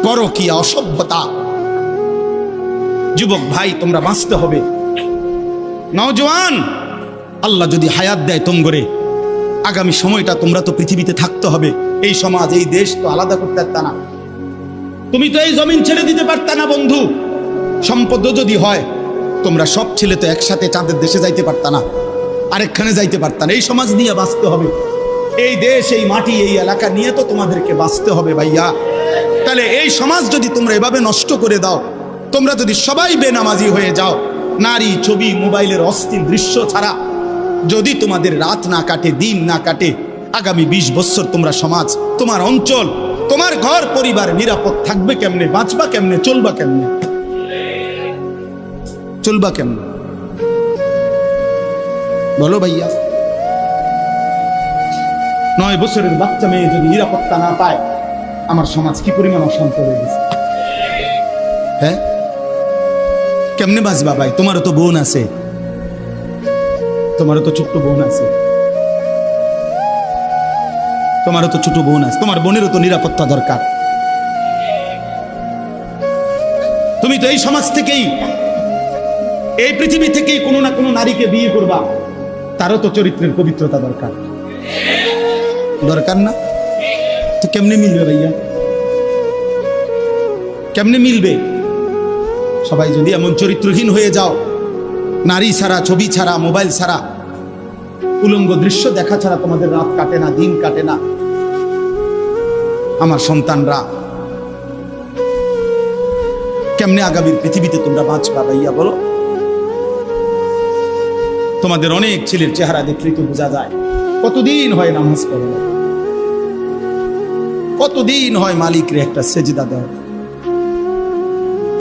পরকীয়া, অসভ্যতা। যুবক ভাই, তোমরা বাঁচতে হবে। নওজোয়ান, আল্লাহ যদি হায়াত দেয় তোমগরে, আগামী সময়টা তোমরা তো পৃথিবীতে থাকতে হবে। এই সমাজ, এই দেশ তো আলাদা করতে পারতা না। তুমি তো এই জমিন ছেড়ে দিতে পারতা না বন্ধু। সম্পদ যদি হয়, তোমরা সব ছেলে তো একসাথে চাঁদের দেশে যাইতে পারতা না, আরেকখানে যাইতে পারতা না। এই সমাজ নিয়ে বাঁচতে হবে। এই দেশ, এই মাটি, এই এলাকা নিয়ে তো তোমাদেরকে বাঁচতে হবে ভাইয়া। তাহলে এই সমাজ যদি তোমরা এভাবে নষ্ট করে দাও, তোমরা যদি সবাই বেনামাজি হয়ে যাও, নারী, ছবি, মোবাইলের অস্থির দৃশ্য ছাড়া যদি তোমাদের রাত না কাটে, দিন না কাটে, আগামী 20 বছর তোমরা সমাজ, তোমার অঞ্চল, তোমার ঘর পরিবার নিরাপদ থাকবে কেমনে? বাঁচবা কেমনে? চলবা কেমনে? চলবা কেমনে বলো ভাইয়া? 9 বছরের বাচ্চা মেয়ে যদি নিরাপত্তা না পায়, আমার সমাজ কি পরিমাণ অশান্ত হয়ে গেছে। হ্যাঁ, কেমনে বাঁচবা ভাই? তোমারও তো বোন আছে, তোমারও তো ছোট্ট বোন আছে, তোমারও তো ছোট বোন আছে, তোমার বোনেরও তো নিরাপত্তা দরকার। তুমি তো এই সমাজ থেকেই, এই পৃথিবী থেকেই কোনো না কোনো নারীকে বিয়ে করবা, তারও তো চরিত্রের পবিত্রতা দরকার, দরকার না? তো কেমনে মিলবে ভাইয়া? কেমনে মিলবে? সবাই যদি এমন চরিত্রহীন হয়ে যাও, নারী ছাড়া, ছবি ছাড়া, মোবাইল ছাড়া, উলঙ্গ দৃশ্য দেখা ছাড়া তোমাদের রাত কাটে না, দিন কাটে না, আমার সন্তানরা কেমনে আগামীর পৃথিবীতে তোমরা বাঁচবা ভাইয়া বলো? তোমাদের অনেক ছেলের চেহারা দেখলেই তো বোঝা যায় কতদিন হয় নামাজ পড়ে না, কতদিন হয় মালিকরে একটা সেজদা দেওয়া।